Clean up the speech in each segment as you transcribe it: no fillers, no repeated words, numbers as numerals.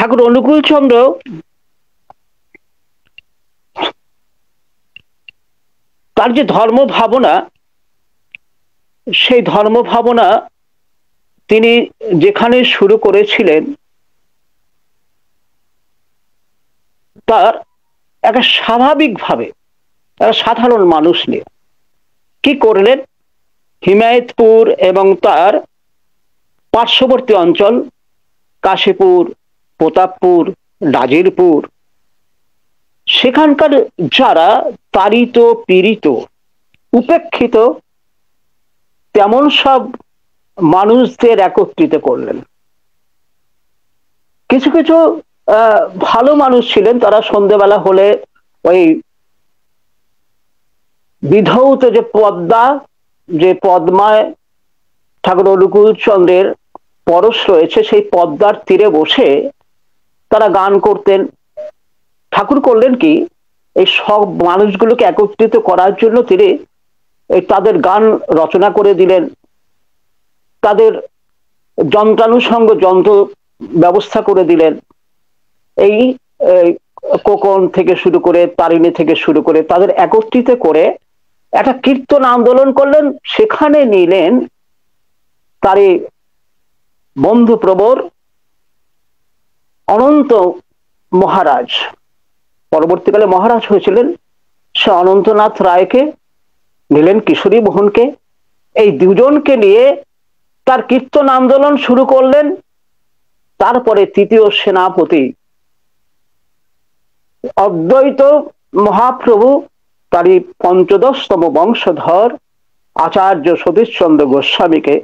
ঠাকুর অনুকূল চন্দ্র তার যে ধর্ম ভাবনা, সেই ধর্ম ভাবনা তিনি যেখানে শুরু করেছিলেন, তার একটা স্বাভাবিকভাবে একটা সাধারণ মানুষ নিয়ে কি করলেন, হিমায়তপুর এবং তার পার্শ্ববর্তী অঞ্চল কাশীপুর, প্রতাপপুর, নাজিরপুর, সেখানকার যারা তাড়িত, পীড়িত, উপেক্ষিত, তেমন সব মানুষদের একত্রিত করলেন। কিছু কিছু ভালো মানুষ ছিলেন, তারা সন্ধ্যেবেলা হলে ওই বিধৌত যে পদ্মা, যে পদ্মায় ঠাকুর অনুকূল চন্দ্রের পরশ রয়েছে, সেই পদ্মার তীরে বসে তারা গান করতেন। ঠাকুর করলেন কি, এই সব মানুষগুলোকে একত্রিত করার জন্য তিনি তাদের গান রচনা করে দিলেন, তাদের যন্ত্রানুষঙ্গ যন্ত্র ব্যবস্থা করে দিলেন। এই কোকন থেকে শুরু করে, তারিণী থেকে শুরু করে তাদের একত্রিত করে একটা কীর্তন আন্দোলন করলেন। সেখানে নিলেন তারই বন্ধু প্রবর অনন্ত মহারাজ, পরবর্তীকালে মহারাজ হয়েছিলেন, সে অনন্তনাথ রায়কে নিলেন, কিশোরী মোহনকে। এই দুজনকে নিয়ে তার কীর্তন আন্দোলন শুরু করলেন। তারপরে তৃতীয় সেনাপতি অদ্বৈত মহাপ্রভু, তারই পঞ্চদশতম বংশধর আচার্য সতীশচন্দ্র গোস্বামীকে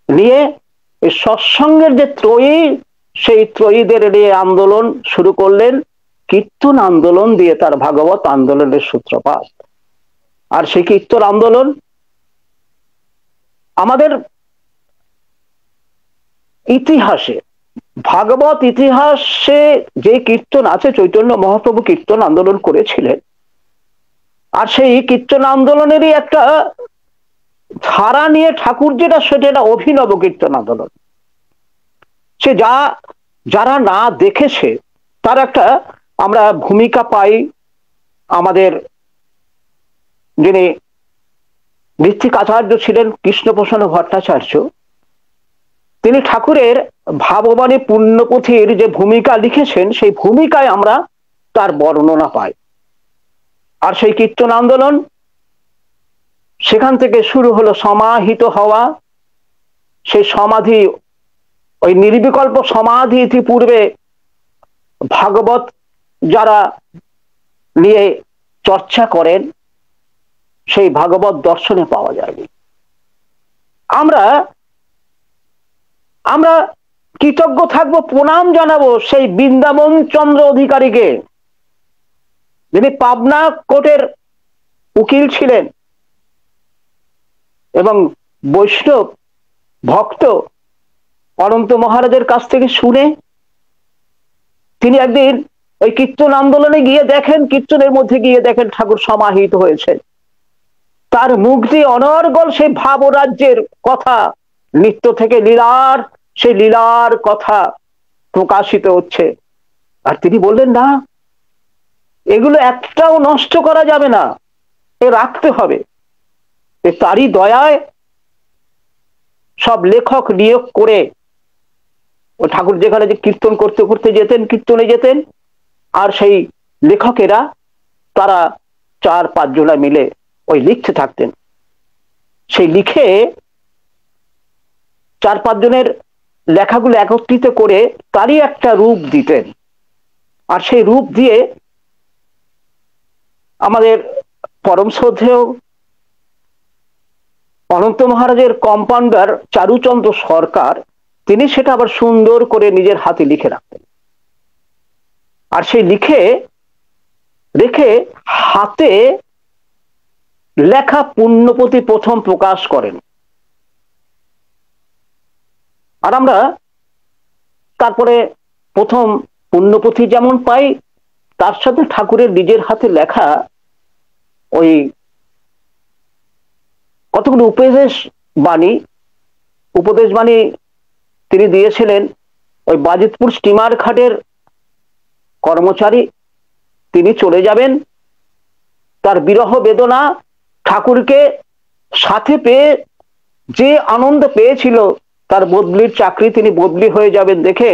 নিয়ে এই সৎসঙ্গের যে ত্রয়ী, সেই ত্রয়ীদের নিয়ে আন্দোলন শুরু করলেন। কীর্তন আন্দোলন দিয়ে তার ভাগবত আন্দোলনের সূত্রপাত। আর সেই কীর্তন আন্দোলন আমাদের ইতিহাসে, ভাগবত ইতিহাসে যে কীর্তন আছে, চৈতন্য মহাপ্রভু কীর্তন আন্দোলন করেছিলেন। আর সেই কীর্তন আন্দোলনেরই একটা ধারা নিয়ে ঠাকুর যেটা, সেটা অভিনব কীর্তন আন্দোলন। সে যারা না দেখেছে তার একটা আমরা ভূমিকা পাই। আমাদের যিনি ঋত্বিক আচার্য ছিলেন, কৃষ্ণপ্রসন্ন ভট্টাচার্য, তিনি ঠাকুরের ভাববাণী পুণ্যপুথির যে ভূমিকা লিখেছেন, সেই ভূমিকায় আমরা তার বর্ণনা পাই। আর সেই কীর্তন আন্দোলন, সেখান থেকে শুরু হলো সমাহিত হওয়া। সেই সমাধি, ওই নির্বিকল্প সমাধি ইতিপূর্বে ভাগবত যারা নিয়ে চর্চা করেন, সেই ভাগবত দর্শনে পাওয়া যায়নি। আমরা আমরা কৃতজ্ঞ থাকবো, প্রণাম জানাবো সেই বৃন্দাবন চন্দ্র অধিকারীকে, যিনি পাবনা কোর্টের উকিল ছিলেন এবং বৈষ্ণব ভক্ত। অনন্ত মহারাজের কাছ থেকে শুনে তিনি একদিন ওই কীর্তন আন্দোলনে গিয়ে দেখেন, কীর্তনের মধ্যে গিয়ে দেখেন ঠাকুর সমাহিত হয়েছে। তার মুখ দিয়ে অনর্গল সেই ভাবরাজ্যের কথা, নিত্য থেকে লীলার, সেই লীলার কথা প্রকাশিত হচ্ছে। আর তিনি বললেন, না, এগুলো একটাও নষ্ট করা যাবে না, এ রাখতে হবে। তারই দয়ায় সব লেখক নিয়োগ করে, ও ঠাকুর যেখানে যে কীর্তন করতে করতে যেতেন, কীর্তনে যেতেন, আর সেই লেখকেরা তারা 4-5 জনা মিলে ওই লিখতে থাকতেন। সেই লিখে 4-5 জনের লেখাগুলো একত্রিত করে তারই একটা রূপ দিতেন। আর সেই রূপ দিয়ে আমাদের পরম শ্রদ্ধেয় অনন্ত মহারাজের কম্পাউন্ডার চারুচন্দ্র সরকার, তিনি সেটা আবার সুন্দর করে নিজের হাতে লিখে রাখতেন। আর সেই লিখে রেখে হাতে লেখা পুণ্যপুথি প্রথম প্রকাশ করেন। আর আমরা তারপরে প্রথম পুণ্যপুথি যেমন পাই, তার সাথে ঠাকুরের নিজের হাতে লেখা ওই কতগুলো উপদেশ বাণী তিনি দিয়েছিলেন। ওই বাজিতপুর স্টিমার ঘাটের কর্মচারী, তিনি চলে যাবেন। তার বিরহ বেদনা, ঠাকুরকে সাথে পেয়ে যে আনন্দ পেয়েছিল, তার বদলির চাকরি, তিনি বদলি হয়ে যাবেন দেখে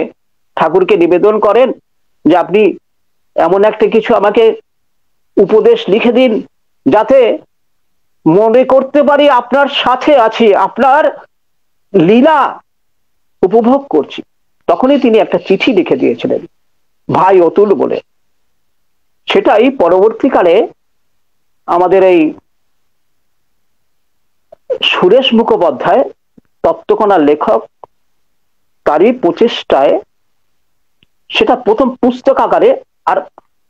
ঠাকুরকে নিবেদন করেন যে আপনি এমন একটা কিছু আমাকে উপদেশ লিখে দিন যাতে মনে করতে পারি আপনার সাথে আছি, আপনার লীলা উপভোগ করছি। তখনই তিনি একটা চিঠি লিখে দিয়েছিলেন ভাই অতুল বলে। সেটাই পরবর্তীকালে আমাদের এই সুরেশ মুখোপাধ্যায়, তত্ত্বকণার লেখক, তারই প্রচেষ্টায় সেটা প্রথম পুস্তক আকারে আর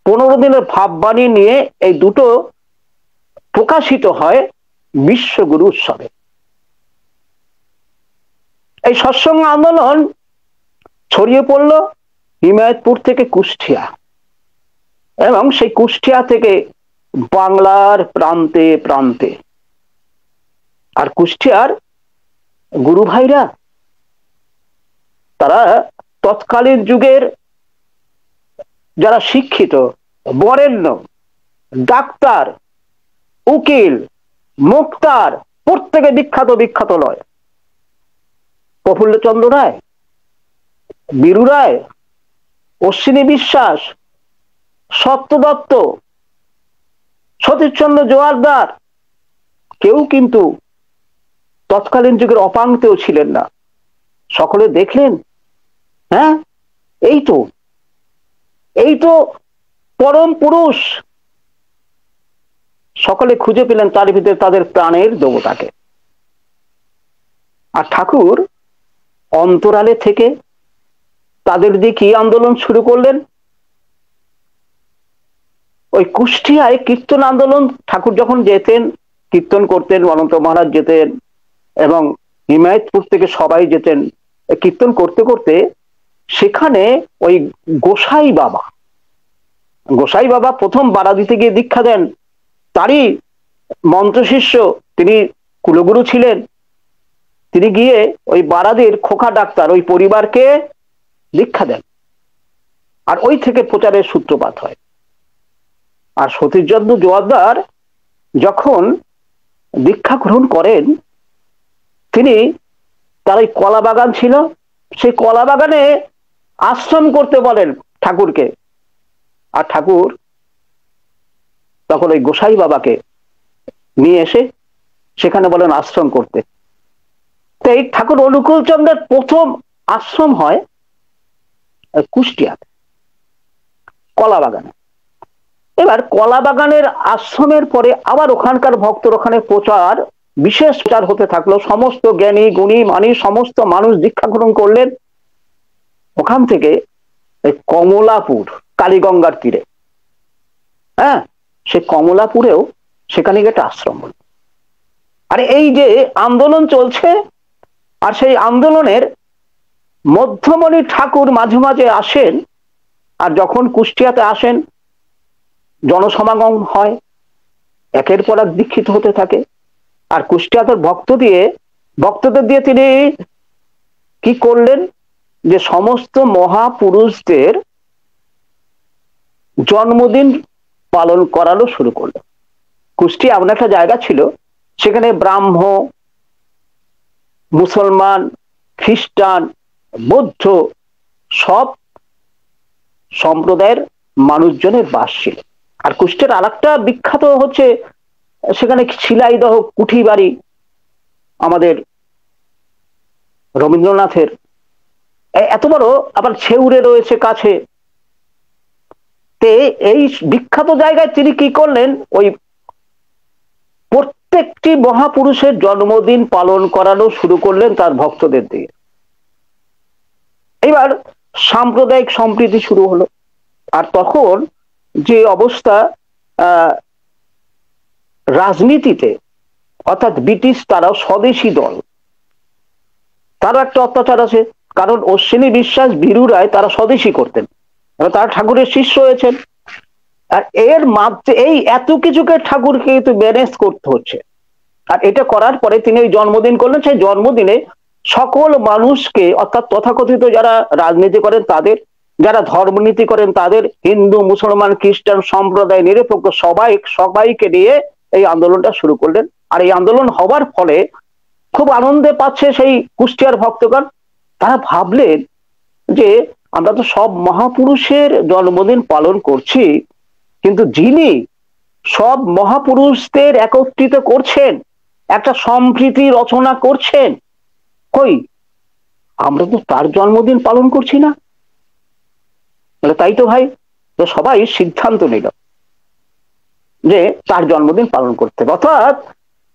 15 দিনের ভাববাণী নিয়ে এই দুটো প্রকাশিত হয় বিশ্বগুরু উৎসবে। এই সৎসঙ্গ আন্দোলন ছড়িয়ে পড়ল হিমায়তপুর থেকে কুষ্টিয়া, এবং সেই কুষ্টিয়া থেকে বাংলার প্রান্তে প্রান্তে। আর কুষ্টিয়ার গুরু ভাইরা তারা তৎকালীন যুগের যারা শিক্ষিত বরেণ্য ডাক্তার, উকিল, মুক্তার, প্রত্যেকে বিখ্যাত বিখ্যাত নয়। প্রফুল্লচন্দ্র রায়, বীরু রায়, অশ্বিনী বিশ্বাস, সত্য দত্ত, সতীশচন্দ্র জোয়ারদার কেউ কিন্তু তৎকালীন যুগের অপাঙ্ক্তেও ছিলেন না। সকলে দেখলেন, হ্যাঁ এই তো পরম পুরুষ। সকলে খুঁজে পেলেন তার ভিতরে তাদের প্রাণের দেবতাকে। আর ঠাকুর অন্তরালে থেকে তাদের দিয়ে কি আন্দোলন শুরু করলেন? ওই কুষ্টিয়ায় কীর্তন আন্দোলন, ঠাকুর যখন যেতেন কীর্তন করতেন, অনন্ত মহারাজ যেতেন এবং হিমায়তপুর থেকে সবাই যেতেন কীর্তন করতে করতে, সেখানে ওই গোসাই বাবা প্রথম বাড়া দিতে গিয়ে দীক্ষা দেন। তারই মন্ত্রশিষ্য, তিনি কুলগুরু ছিলেন, তিনি গিয়ে ওই বারাদির খোকা ডাক্তার ওই পরিবারকে দীক্ষা দেন। আর ওই থেকে প্রচারের সূত্রপাত হয়। আর সতীশচন্দ্র জোয়ারদার যখন দীক্ষা গ্রহণ করেন, তিনি, তার ওই কলা বাগান ছিল, সেই কলা বাগানে আশ্রম করতে বলেন ঠাকুরকে। আর ঠাকুর তখন ওই গোসাই বাবাকে নিয়ে এসে সেখানে বলেন আশ্রম করতে। তাই ঠাকুর অনুকূল চন্দ্রের প্রথম আশ্রম হয় কুষ্টিয়াতে কলা বাগানে। এবার কলা বাগানের আশ্রমের পরে আবার ওখানকার ভক্তর ওখানে প্রচার, বিশেষ প্রচার হতে থাকলো। সমস্ত জ্ঞানী গুণী মানী সমস্ত মানুষ দীক্ষা গ্রহণ করলেন। ওখান থেকে কমলাপুর, কালীগঙ্গার তীরে, হ্যাঁ, সে কমলাপুরেও সেখানে একটা আশ্রম হল। আর এই যে আন্দোলন চলছে, আর সেই আন্দোলনের মধ্যমণি ঠাকুর মাঝে মাঝে আসেন। আর যখন কুষ্টিয়াতে আসেন জনসমাগম হয়, একের পর এক দীক্ষিত হতে থাকে। আর কুষ্টিয়াতে ভক্তদের দিয়ে তিনি কি করলেন, যে সমস্ত মহাপুরুষদের জন্মদিন পালন করানো শুরু করলেন। কুষ্টিয়া এমন একটা জায়গা ছিল, সেখানে ব্রাহ্ম, মুসলমান, খ্রিস্টান, বৌদ্ধ সব সম্প্রদায়ের মানুষজনের বাস ছিল। আর কুষ্টিয়ার আরেকটা বিখ্যাত হচ্ছে সেখানে শিলাইদহ কুঠি বাড়ি আমাদের রবীন্দ্রনাথের, এত বড়। আবার ছেউরে রয়েছে কাছে। তে এই বিখ্যাত জায়গায় তিনি কি করলেন, ওই প্রত্যেকটি মহাপুরুষের জন্মদিন পালন করানো শুরু করলেন তার ভক্তদের দিয়ে। এবার সাম্প্রদায়িক সম্প্রীতি শুরু হলো। আর তখন যে অবস্থা রাজনীতিতে, অর্থাৎ ব্রিটিশ তারাও স্বদেশী দল, তারও একটা অত্যাচার আছে। কারণ অশ্বিনী বিশ্বাস, বীরু রায় তারা স্বদেশী করতেন, তারা ঠাকুরের শিষ্য হয়েছেন। আর এর মাঝে এই এত কিছুকে ঠাকুরকে কিন্তু ম্যানেজ করতে হচ্ছে। আর এটা করার পরে তিনি ওই জন্মদিন করলেন। সেই জন্মদিনে সকল মানুষকে, অর্থাৎ তথাকথিত যারা রাজনীতি করেন তাদের, যারা ধর্মনীতি করেন তাদের, হিন্দু মুসলমান খ্রিস্টান সম্প্রদায় নিরপেক্ষ সবাইকে নিয়ে এই আন্দোলনটা শুরু করলেন। আর এই আন্দোলন হবার ফলে খুব আনন্দে পাচ্ছে সেই কুষ্টিয়ার ভক্তগণ। তারা ভাবলেন যে আমরা তো সব মহাপুরুষের জন্মদিন পালন করছি, কিন্তু যিনি সব মহাপুরুষদের একত্রিত করছেন, একটা সম্প্রীতি রচনা করছেন, কই আমরা তো তার জন্মদিন পালন করছি না। তাই তো ভাই, তো সবাই সিদ্ধান্ত নিল যে তার জন্মদিন পালন করতে, অর্থাৎ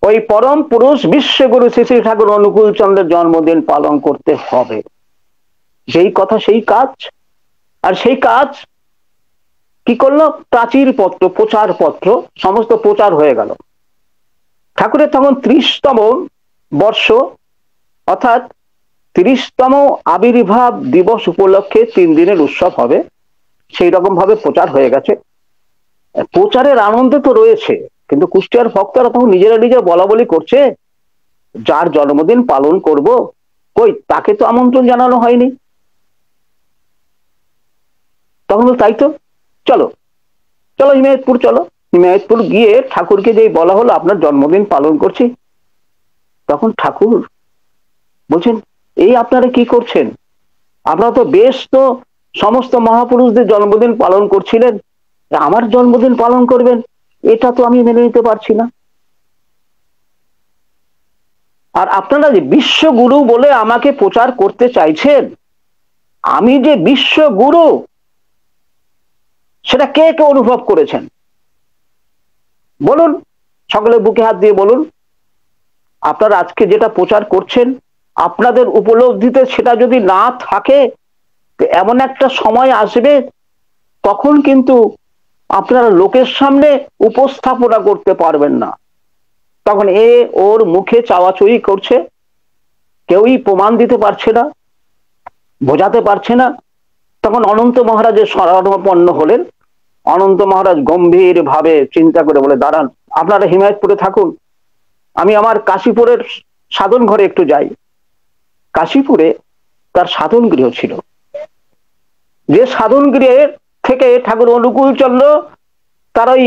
ওই পরম পুরুষ বিশ্বগুরু শ্রী শ্রী ঠাকুর অনুকূল চন্দ্রের জন্মদিন পালন করতে হবে। যেই কথা সেই কাজ। আর সেই কাজ কি করলো, প্রাচীর পত্র, প্রচার পত্র সমস্ত প্রচার হয়ে গেল। ঠাকুরের তখন 30তম বর্ষ, অর্থাৎ 30তম আবির্ভাব দিবস উপলক্ষে 3 দিনের উৎসব হবে, সেই রকম ভাবে প্রচার হয়ে গেছে। প্রচারের আনন্দ তো রয়েছে, কিন্তু কুষ্টিয়ার ভক্তরা তখন নিজেরা বলা বলি করছে, যার জন্মদিন পালন করব, কই তাকে তো আমন্ত্রণ জানানো হয়নি। তখন তাই তো, চলো চলো হিমায়তপুর চলো। হিমায়তপুর গিয়ে ঠাকুরকে যেই বলা হলো আপনার জন্মদিন পালন করছি, তখন ঠাকুর বলছেন, এই আপনারা কি করছেন? আপনারা তো বেশ তো সমস্ত মহাপুরুষদের জন্মদিন পালন করছিলেন, আমার জন্মদিন পালন করবেন, এটা তো আমি মেনে নিতে পারছি না। আর আপনারা যে বিশ্বগুরু বলে আমাকে প্রচার করতে চাইছেন, আমি যে বিশ্বগুরু সেটা কে কে অনুভব করেছেন বলুন, সকলে বুকে হাত দিয়ে বলুন। আপনারা আজকে যেটা প্রচার করছেন, আপনাদের উপলব্ধিতে সেটা যদি না থাকে, এমন একটা সময় আসবে তখন কিন্তু আপনারা লোকের সামনে উপস্থাপনা করতে পারবেন না। তখন ওর মুখে চাওয়াচুই করছে, কেউই প্রমাণ দিতে পারছে না, বোঝাতে পারছে না। তখন অনন্ত মহারাজের শরণাপন্ন হলেন। অনন্ত মহারাজ গম্ভীর ভাবে চিন্তা করে বলে, দাঁড়ান, আপনারা হিমায়তপুরে থাকুন, আমি আমার কাশীপুরের সাধন ঘরে একটু যাই। কাশীপুরে তার সাধন গৃহ ছিল, যে সাধন গৃহের থেকে ঠাকুর অনুকূল চন্দ্র তার ওই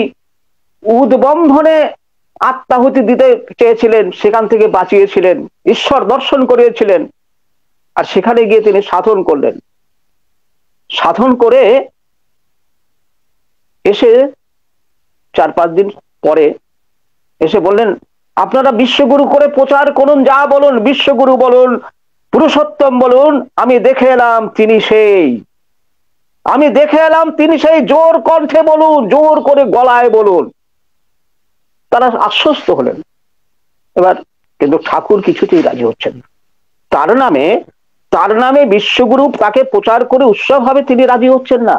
উদ্বন্ধনে আত্মাহুতি দিতে চেয়েছিলেন, সেখান থেকে বাঁচিয়েছিলেন, ঈশ্বর দর্শন করিয়েছিলেন। আর সেখানে গিয়ে তিনি সাধন করলেন। সাধন করে এসে 4-5 দিন পরে এসে বললেন, আপনারা বিশ্বগুরু করে প্রচার করুন, যা বলুন, বিশ্বগুরু বলুন, পুরুষোত্তম বলুন, আমি দেখে এলাম তিনি সেই, আমি দেখে এলাম তিনি সেই, জোর কণ্ঠে বলুন, জোর করে গলায় বলুন। তারা আশ্বস্ত হলেন। এবার কিন্তু ঠাকুর কিছুতেই রাজি হচ্ছেন না। তার নামে বিশ্বগুরু তাকে প্রচার করে উৎসব হবে, তিনি রাজি হচ্ছেন না।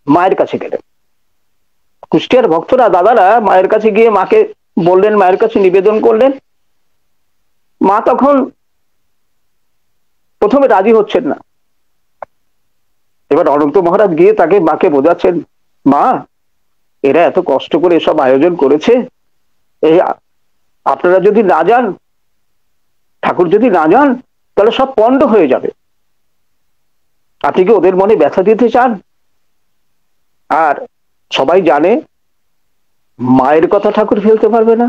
মায়ের কাছে গেলেন। কুষ্টিয়ার ভক্তরা, দাদারা মায়ের কাছে গিয়ে মাকে বললেন, মায়ের কাছে নিবেদন করলেন। মা তখন প্রথমে রাজি হচ্ছেন না। এবার অনন্ত মহারাজ গিয়ে তাকে মাকে বোঝাচ্ছেন, মা এরা এত কষ্ট করে এসব আয়োজন করেছে, এই আপনারা যদি না যান, ঠাকুর যদি না যান, তাহলে সব পণ্ড হয়ে যাবে। আপনি কি ওদের মনে ব্যথা দিতে চান? আর সবাই জানে মায়ের কথা ঠাকুর ফেলতে পারবে না,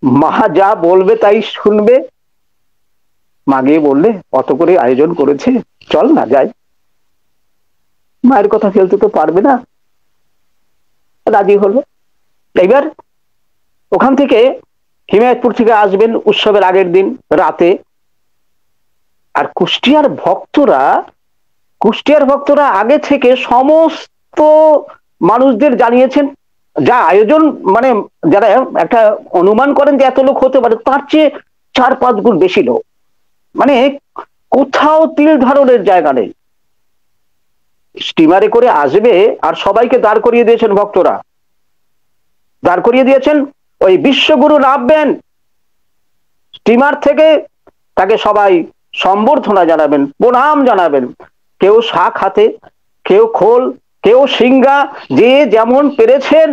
মা যা বলবে তাই শুনবে। মা গিয়ে বললে, অত করে আয়োজন করেছে, চল না যাই। মায়ের কথা ফেলতে তো পারবে না, রাজি হলো। এবার ওখান থেকে হিমায়তপুর থেকে আসবেন উৎসবের আগের দিন রাতে। আর কুষ্টিয়ার ভক্তরা আগে থেকে সমস্ত মানুষদের জানিয়েছেন, যা আয়োজন, মানে যারা একটা অনুমান করেন যে এত লোক হতে পারে, তার চেয়ে 4-5 গুণ বেশি লোক, মানে কোথাও তিল ধারণের জায়গা নেই। স্টিমারে করে আসবে, আর সবাইকে দাঁড় করিয়ে দিয়েছেন, ভক্তরা দাঁড় করিয়ে দিয়েছেন। ওই বিশ্বগুরু নামবেন স্টিমার থেকে, তাকে সবাই সম্বর্ধনা জানাবেন, প্রণাম জানাবেন। কেউ শাক হাতে, কেউ খোল, কেউ সিংহা, যে যেমন পেরেছেন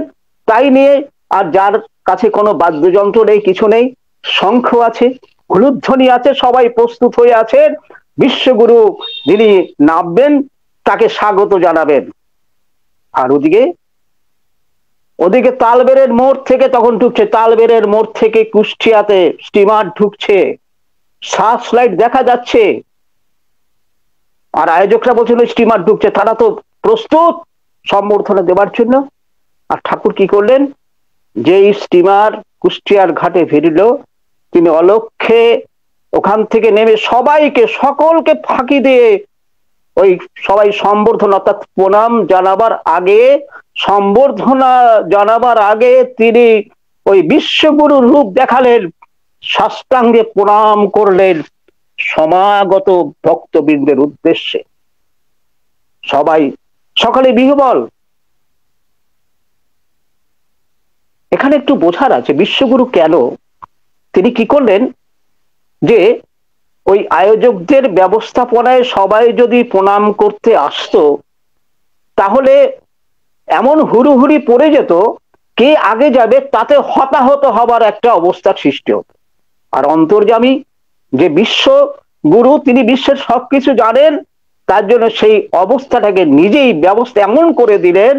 তাই নিয়ে। আর যার কাছে কোনো বাদ্যযন্ত্র নেই, কিছু নেই, শঙ্খ আছে, হুলুধ্বনি আছে, সবাই প্রস্তুত হয়ে আছেন। বিশ্বগুরু যিনি নামবেন তাকে স্বাগত জানাবেন। আর ওদিকে তালবেড়ের মোড় থেকে তখন ঢুকছে, তালবেড়ের মোড় থেকে কুষ্টিয়াতে স্টিমার ঢুকছে, সার্চ লাইট দেখা যাচ্ছে। আর আয়োজকরা বলছিল স্টিমার ঢুকছে, তারা তো প্রস্তুত সম্বর্ধনা দেওয়ার জন্য। আর ঠাকুর কি করলেন, যেই স্টিমার কুষ্টিয়ার ঘাটে ভিড়ল, তিনি অলক্ষ্যে ওখান থেকে নেমে সবাইকে, সকলকে ফাঁকি দিয়ে ওই সবাই সম্বর্ধনা অর্থাৎ প্রণাম জানাবার আগে, সম্বর্ধনা জানাবার আগে তিনি ওই বিশ্বগুরুর রূপ দেখালেন, সাষ্টাঙ্গে প্রণাম করলেন সমাগত ভক্তবৃন্দের উদ্দেশ্যে। সবাই সকালে বিহবল। এখানে একটু বোঝার আছে বিশ্বগুরু কেন, তিনি কি করলেন, যে ওই আয়োজকদের ব্যবস্থাপনায় সবাই যদি প্রণাম করতে আসতো, তাহলে এমন হুড়ুহুড়ি পড়ে যেত, কে আগে যাবে তাতে হতাহত হবার একটা অবস্থার সৃষ্টি হতো। আর অন্তর্যামী যে বিশ্ব গুরু, তিনি বিশ্বের সবকিছু জানেন, তার জন্য সেই অবস্থাটাকে নিজেই ব্যবস্থা এমন করে দিলেন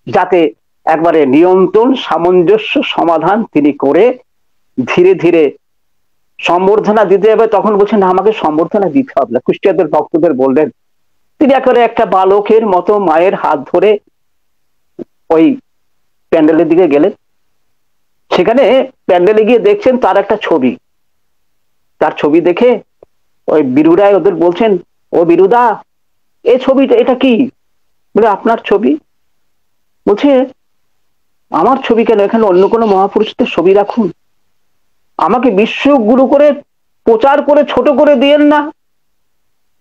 যাতে একবারে নিয়ন্ত্রণ, সামঞ্জস্য সমাধান তিনি করে ধীরে ধীরে সম্বর্ধনা দিতে হবে। তখন বলছেন আমাকে সম্বর্ধনা দিতে হবে না, কুষ্টিয়াদের ভক্তদের বললেন। তিনি একেবারে একটা বালকের মতো মায়ের হাত ধরে ওই প্যান্ডেলের দিকে গেলেন। সেখানে প্যান্ডেলে গিয়ে দেখছেন তার একটা ছবি। তার ছবি দেখে ওই বীরুরাই ওদের বলছেন, ও বীরুদা, এই ছবিটা এটা কি? বলে আপনার ছবি। বলছে আমার ছবি কেন, এখানে অন্য কোনো মহাপুরুষদের ছবি রাখুন, আমাকে বিশ্বগুরু করে প্রচার করে ছোট করে দিয়েন না,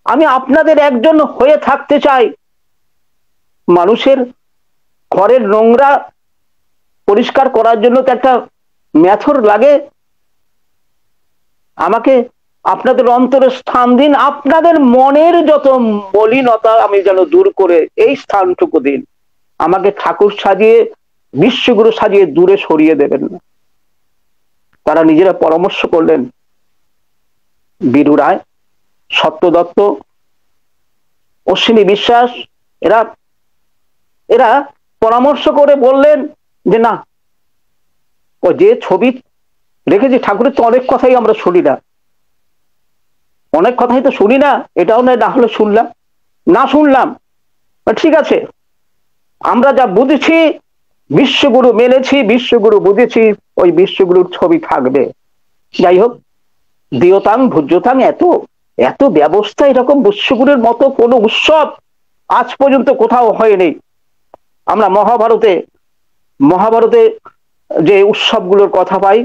আমি আপনাদের একজন হয়ে থাকতে চাই। মানুষের ঘরের নোংরা পরিষ্কার করার জন্য তো একটা মেথড লাগে, আমাকে আপনাদের অন্তরে স্থান দিন, আপনাদের মনের যত মলিনতা আমি যেন দূর করে এই স্থানটুকু দিন, আমাকে ঠাকুর সাজিয়ে বিশ্বগুরু সাজিয়ে দূরে সরিয়ে দেবেন না। তারা নিজেরা পরামর্শ করলেন, বীরু রায়, সত্য দত্ত, অশ্বিনী বিশ্বাস, এরা এরা পরামর্শ করে বললেন যে না, ও যে ছবি রেখেছি ঠাকুরের তো অনেক কথাই আমরা শুনি না, অনেক কথাই তো শুনি না, এটাও নয় না হলে শুনলাম, না শুনলাম, ঠিক আছে, আমরা যা বুঝেছি বিশ্বগুরু মেনেছি, বিশ্বগুরু বুঝেছি, ওই বিশ্বগুরুর ছবি থাকবে। যাই হোক, দিয়তাং ভুজ্যতাং, এত এত ব্যবস্থা এরকম বিশ্বগুরুর মতো কোন উৎসব আজ পর্যন্ত কোথাও হয়নি। আমরা মহাভারতে যে উৎসবগুলোর কথা পাই,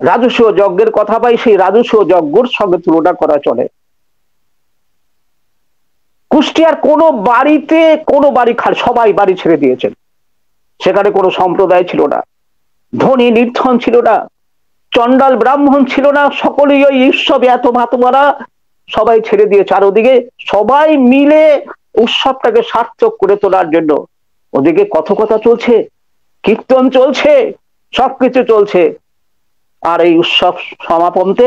রাজস্ব যজ্ঞের কথা পাই, সেই রাজস্ব যজ্ঞের সঙ্গে তুলনা করা চলে। কুষ্টিয়ার কোনো বাড়ি সবাই বাড়ি ছেড়ে দিয়েছেন, সেখানে কোনো সম্প্রদায় ছিল না, ধনী নির্ধন ছিল না, চন্ডাল ব্রাহ্মণ ছিল না, সকলেই ওই উৎসবে এত ভাতমারা সবাই ছেড়ে দিয়ে চারোদিকে সবাই মিলে উৎসবটাকে সার্থক করে তোলার জন্য ওদিকে কথকতা চলছে, কীর্তন চলছে, সবকিছু চলছে। আর এই উৎসব সমাপন্তে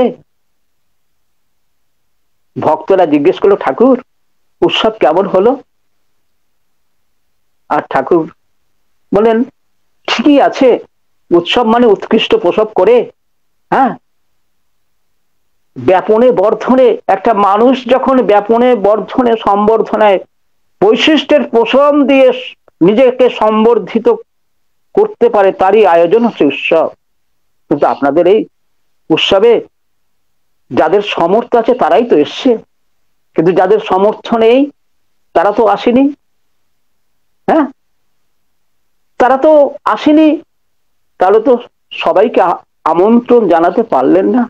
ভক্তরা জিজ্ঞেস করলো, ঠাকুর উৎসব কেমন হলো? আর ঠাকুর বলেন, ঠিকই আছে, উৎসব মানে উৎকৃষ্ট প্রসব করে। হ্যাঁ, ব্যাপনে বর্ধনে, একটা মানুষ যখন ব্যাপনে বর্ধনে সম্বর্ধনায় বৈশিষ্ট্যের প্রসম দিয়ে নিজেকে সম্বর্ধিত করতে পারে, তারই আয়োজন হচ্ছে উৎসব। কিন্তু আপনাদের এই উৎসবে যাদের সমর্থ আছে তারাই তো এসছে, কিন্তু যাদের সমর্থ নেই তারা তো আসেনি। হ্যাঁ, তারা তো আসেনি, তাহলে তো সবাইকে আমন্ত্রণ জানাতে পারলেন না।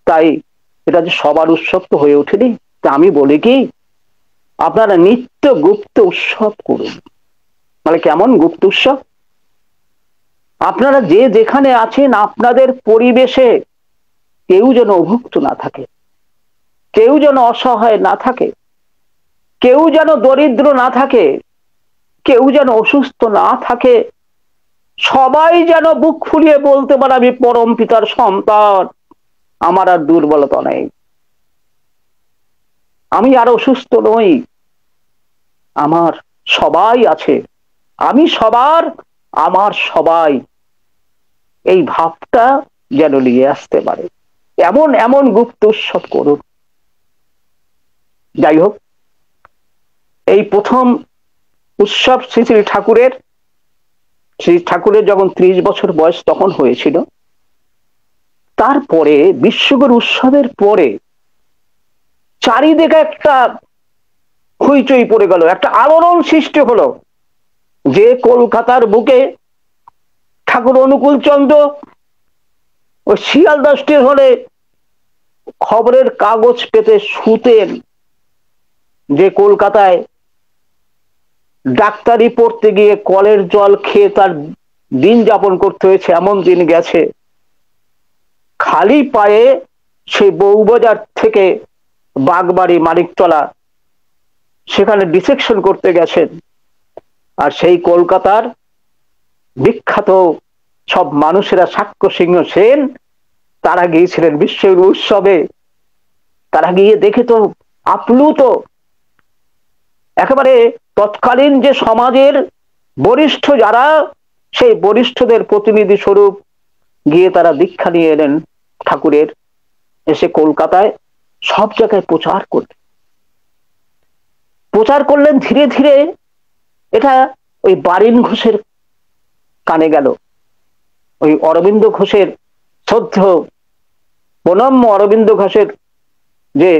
তাই এটা যে সবার উৎসব তো হয়ে ওঠেনি। তা আমি বলি কি, আপনারা নিত্য গুপ্ত উৎসব করুন। মানে কেমন গুপ্ত উৎসব? আপনারা যে যেখানে আছেন আপনাদের পরিবেশে কেউ যেন অভুক্ত না থাকে, কেউ যেন অসহায় না থাকে, কেউ যেন দরিদ্র না থাকে, কেউ যেন অসুস্থ না থাকে, সবাই যেন বুক ফুলিয়ে বলতে পারে আমি পরম পিতার সন্তান, আমার আর দুর্বলতা নেই, আমি আর অসুস্থ নই, আমার সবাই আছে, আমি সবার, আমার সবাই, এই ভাবটা যেন নিয়ে আসতে পারে। এমন এমন গুপ্ত উৎসব করুন। যাই হোক, এই প্রথম উৎসব শ্রী শ্রী ঠাকুরের যখন 30 বছর বয়স তখন হয়েছিল। তারপরে বিশ্বগুরু উৎসবের পরে চারিদিকে একটা হইচই পড়ে গেল, একটা আলোড়ন সৃষ্টি হলো, যে কলকাতার বুকে ঠাকুর অনুকূল চন্দ্র ওই শিয়ালদা স্টেশনে খবরের কাগজ পেতে শুতেন, যে কলকাতায় ডাক্তারি পড়তে গিয়ে কলের জল খেয়ে তার দিন যাপন করতে হয়েছে, এমন দিন গেছে। খালি পায়ে সেই বউবাজার থেকে বাগবাড়ি মানিকতলা সেখানে ডিসেকশন করতে গেছেন। আর সেই কলকাতার বিখ্যাত সব মানুষেরা, সাক্ষ্য সিংহ সেন, তারা গিয়েছিলেন বিশ্বের উৎসবে। তারা গিয়ে দেখে তো আপ্লুত, একেবারে তৎকালীন যে সমাজের বরিষ্ঠ যারা, সেই বরিষ্ঠদের প্রতিনিধি স্বরূপ গিয়ে তারা দীক্ষা নিয়ে এলেন ঠাকুরের। এসে কলকাতায় সব জায়গায় প্রচার করলেন। ধীরে ধীরে এটা ওই বারিন ঘোষের কানে গেল, ওই অরবিন্দ ঘোষের, শ্রদ্ধেয় প্রণম্য অরবিন্দ ঘোষের যে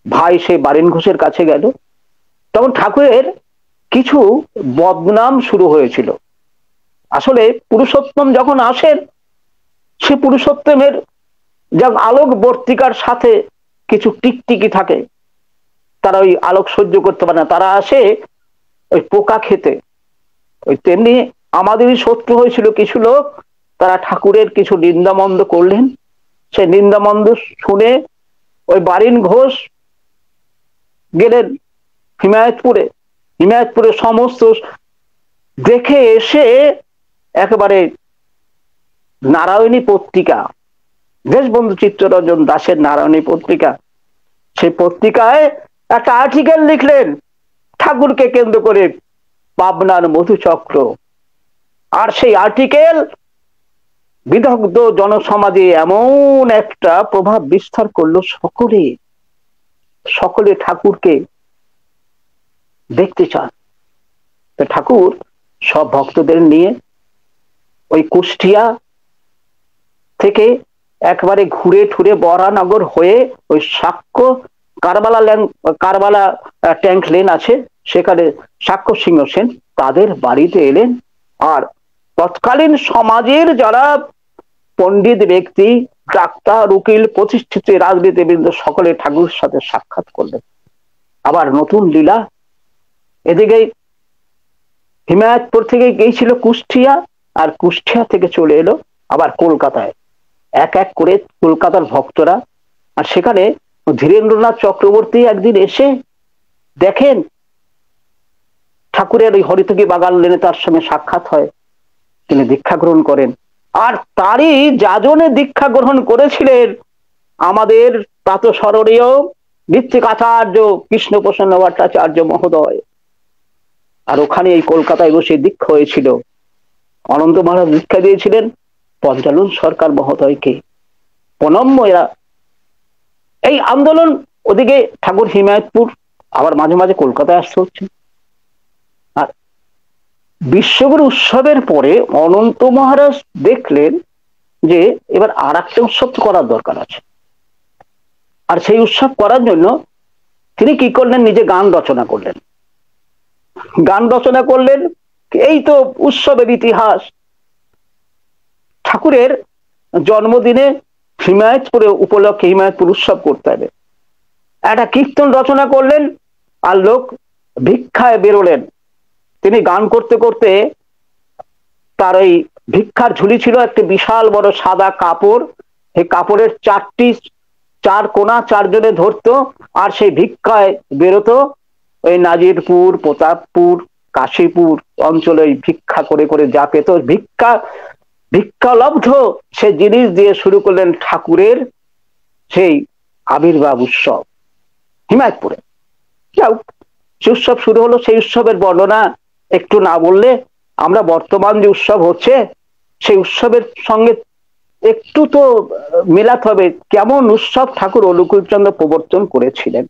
ভাই, সে বারিন ঘোষের কাছে গেল। তখন ঠাকুরের কিছু বদনাম শুরু হয়েছিল। আসলে পুরুষোত্তম যখন আসেন, সে পুরুষোত্তমের যেমন আলোকবর্তিকার সাথে কিছু টিকটিকি থাকে, তারা ওই আলোক সহ্য করতে পারে না, তারা আসে ওই পোকা খেতে। ওই তেমনি আমাদেরই শত্রু হয়েছিল কিছু লোক, তারা ঠাকুরের কিছু নিন্দামন্দ করলেন। সেই নিন্দামন্দ শুনে ওই বারিন ঘোষ গেলেন হিমায়তপুরে সমস্ত দেখে এসে একেবারে নারায়ণী পত্রিকা, দেশবন্ধু চিত্তরঞ্জন দাসের নারায়ণী পত্রিকা, সেই পত্রিকায় একটা আর্টিকেল লিখলেন ঠাকুরকে কেন্দ্র করে, পাবনার মধুচক্র। আর সেই আর্টিকেল বিদগ্ধ জনসমাজে এমন একটা প্রভাব বিস্তার করলো, সকলে ঠাকুরকে দেখতে চান। তো ঠাকুর সব ভক্তদের নিয়ে ওই কুষ্টিয়া থেকে একবারে ঘুরে ঠুরে বরানগর হয়ে ওই সাক্ষ্য কারবালা ট্যাঙ্ক লেন আছে, সেখানে সাক্ষ্য সিংহ সেন তাদের বাড়িতে এলেন। আর তৎকালীন সমাজের যারা পণ্ডিত ব্যক্তি, ডাক্তার, উকিল, প্রতিষ্ঠিত রাজনীতিবৃন্দ, সকলে ঠাকুরের সাথে সাক্ষাৎ করলেন। আবার নতুন লীলা, এদিকে হিমায়তপুর থেকে গিয়েছিল কুষ্টিয়া, আর কুষ্টিয়া থেকে চলে এলো আবার কলকাতায়। এক এক করে কলকাতার ভক্তরা, আর সেখানে ধীরেন্দ্রনাথ চক্রবর্তী একদিন এসে দেখেন ঠাকুরের ওই হরিতকি বাগান লেনে তার সঙ্গে সাক্ষাৎ হয়, তিনি দীক্ষা গ্রহণ করেন। আর তারই যাজনে দীক্ষা গ্রহণ করেছিলেন আমাদের প্রাতঃস্মরণীয় ঋত্বিক আচার্য কৃষ্ণপ্রসন্ন ভট্টাচার্য মহোদয়। আর ওখানে এই কলকাতায় বসে দীক্ষা হয়েছিল। অনন্ত মহারাজ দীক্ষা দিয়েছিলেন পঞ্চানন সরকার মহোদয়কে। প্রণম্য এরা। এই আন্দোলন, ওদিকে ঠাকুর হিমায়তপুর, আবার মাঝে মাঝে কলকাতায় আসতে হচ্ছে। আর বিশ্বগুরু উৎসবের পরে অনন্ত মহারাজ দেখলেন যে এবার আর একটা উৎসব করার দরকার আছে। আর সেই উৎসব করার জন্য তিনি কি করলেন, নিজে গান রচনা করলেন। এই তো উৎসবের ইতিহাস। ঠাকুরের জন্মদিনে হিমায়তপুরে উপলক্ষে হিমায়তপুর উৎসব করতে হবে, একটা কীর্তন রচনা করলেন। আর লোক ভিক্ষায় বেরোলেন। তিনি গান করতে করতে তার ওই ভিক্ষার ঝুলি ছিল একটি বিশাল বড় সাদা কাপড়, সেই কাপড়ের চার কোনা চারজনে ধরতো, আর সেই ভিক্ষায় বেরোতো ওই নাজিরপুর, প্রতাপপুর, কাশীপুর অঞ্চলে ভিক্ষা করে করে যা পেত, ভিক্ষালব্ধ সে জিনিস দিয়ে শুরু করলেন ঠাকুরের সেই আবির্ভাব উৎসব হিমায়তপুরে। যাও, সে উৎসব শুরু হলো। সেই উৎসবের বর্ণনা একটু না বললে আমরা বর্তমান যে উৎসব হচ্ছে সেই উৎসবের সঙ্গে একটু তো মেলাতে হবে, কেমন উৎসব ঠাকুর অনুকূলচন্দ্র প্রবর্তন করেছিলেন।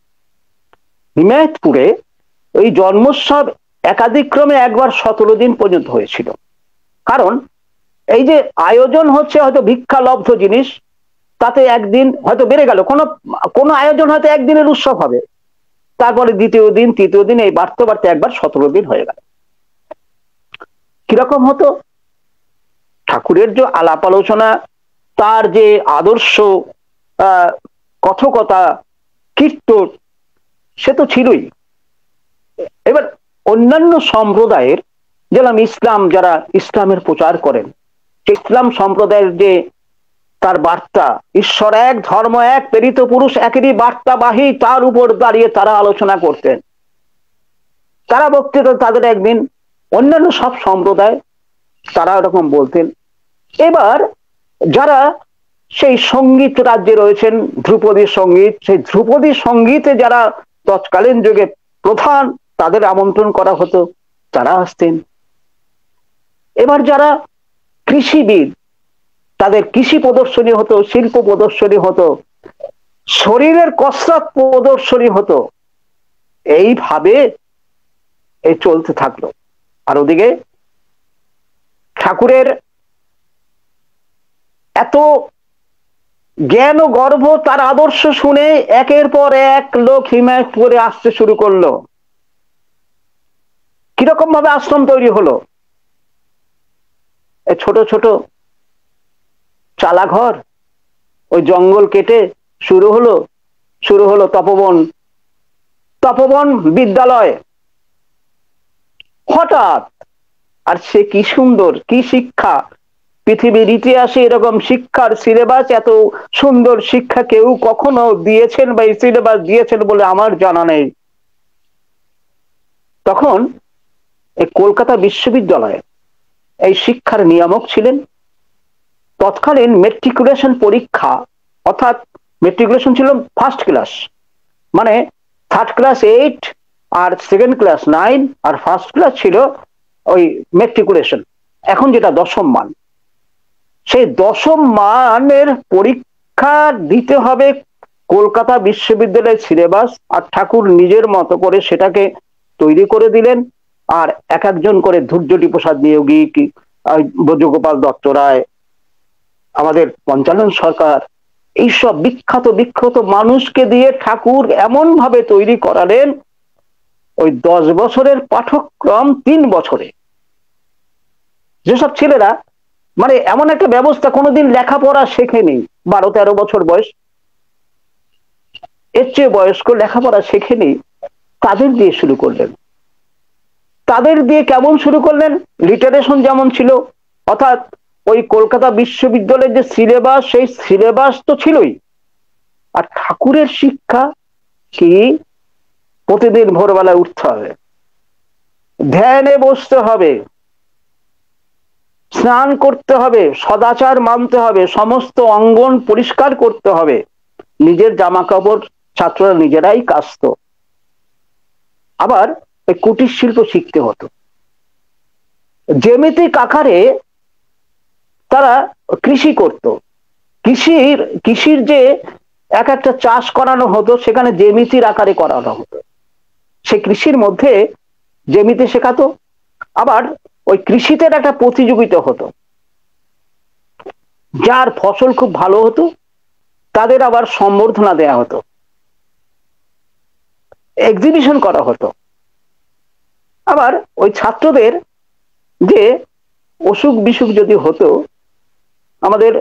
হিমায়তপুরে ওই জন্মোৎসব একাধিক ক্রমে একবার 17 দিন পর্যন্ত হয়েছিল। কারণ এই যে আয়োজন হচ্ছে হয়তো ভিক্ষালব্ধ জিনিস, তাতে একদিন হয়তো বেড়ে গেল, কোনো আয়োজন হয়তো একদিনের উৎসব হবে, তারপরে দ্বিতীয় দিন তৃতীয় দিন, এই বাড়তে বাড়তে একবার 17 দিন হয়ে গেল। কিরকম হতো? ঠাকুরের যে আলাপ আলোচনা, তার যে আদর্শ কথকতা, কীর্তন, সে তো ছিলই। এবার অন্যান্য সম্প্রদায়ের, যেমন ইসলাম, যারা ইসলামের প্রচার করেন, ইসলাম সম্প্রদায়ের যে তার বার্তা, ঈশ্বর এক, ধর্ম এক, প্রেরিত পুরুষ একেরই বার্তাবাহী, তার উপর দাঁড়িয়ে তারা আলোচনা করতেন, তারা বক্তৃতা, তাদের একদিন। অন্যান্য সব সম্প্রদায় তারা এরকম বলতেন। এবার যারা সেই সঙ্গীত রাজ্যে রয়েছেন, ধ্রুপদী সঙ্গীত, সেই ধ্রুপদী সঙ্গীতে যারা তৎকালীন যুগে প্রধান, তাদের আমন্ত্রণ করা হতো, তারা আসতেন। এবার যারা কৃষিবিদ, তাদের কৃষি প্রদর্শনী হতো, শিল্প প্রদর্শনী হতো, শরীরের কসরত প্রদর্শনী হতো। এইভাবে এই চলতে থাকলো। আর ওদিকে ঠাকুরের এত জ্ঞান ও গর্ব, তার আদর্শ শুনে একের পর এক লোক হিমায়তপুরে আসতে শুরু করলো। কিরকম ভাবে আশ্রম তৈরি হলো? ছোট ছোট চালাঘর, ওই জঙ্গল কেটে শুরু হলো তপবন বিদ্যালয়। হঠাৎ, আর সে কি সুন্দর, কি শিক্ষা! পৃথিবীর ইতিহাসে এরকম শিক্ষার সিলেবাস, এত সুন্দর শিক্ষা কেউ কখনো দিয়েছেন বা এই সিলেবাস দিয়েছেন বলে আমার জানা নেই। তখন এই কলকাতা বিশ্ববিদ্যালয়ে এই শিক্ষার নিয়ামক ছিলেন তৎকালীন মেট্রিকুলেশন পরীক্ষা, অর্থাৎ মেট্রিকুলেশন ছিল ফার্স্ট ক্লাস, মানে থার্ড ক্লাস 8 আর সেকেন্ড ক্লাস 9, আর ফার্স্ট ক্লাস ছিল ওই মেট্রিকুলেশন, এখন যেটা দশম মান। সেই দশম মানের পরীক্ষা দিতে হবে কলকাতা বিশ্ববিদ্যালয়ের সিলেবাস, আর ঠাকুর নিজের মতো করে সেটাকে তৈরি করে দিলেন। আর এক একজন করে ধৈর্যটি প্রসাদ নিয়োগী, ব্রজগোপাল দত্ত রায়, আমাদের পঞ্চানন সরকার, এইসব বিখ্যাত বিখ্যাত মানুষকে দিয়ে ঠাকুর এমন ভাবে তৈরি করালেন, ওই 10 বছরের পাঠক্রম 3 বছরে। যেসব ছেলেরা মানে এমন একটা ব্যবস্থা, কোনোদিন লেখাপড়া শেখেনি, 12-13 বছর বয়স, এর চেয়ে বয়স্ক লেখাপড়া শেখেনি, তাদের দিয়ে শুরু করলেন। তাদের দিয়ে কেমন শুরু করলেন? লিটারেশন যেমন ছিল, অর্থাৎ ওই কলকাতা বিশ্ববিদ্যালয়ের যে সিলেবাস, সেই সিলেবাস তো ছিলই। আর ঠাকুরের শিক্ষা কি? প্রতিদিন ভোরবেলায় উঠতে হবে, ধ্যানে বসতে হবে, স্নান করতে হবে, সদাচার মানতে হবে, সমস্ত অঙ্গন পরিষ্কার করতে হবে, নিজের জামা কাপড় ছাত্ররা নিজেরাই কাচত। আবার ওই কুটির শিল্প শিখতে হতো। জ্যামিতিক আকারে তারা কৃষি করত। কৃষির যে এক একটা চাষ করানো হতো, সেখানে জ্যামিতির আকারে করানো হতো। সেই কৃষির মধ্যে জ্যামিতি শেখাতো। আবার ওই কৃষিতে একটা প্রতিযোগিতা হতো, যার ফসল খুব ভালো হতো তাদের আবার সম্বর্ধনা দেয়া হতো, এক্সিবিশন করা হতো। আবার ওই ছাত্রদের যে অসুখ বিসুখ যদি হতো, আমাদের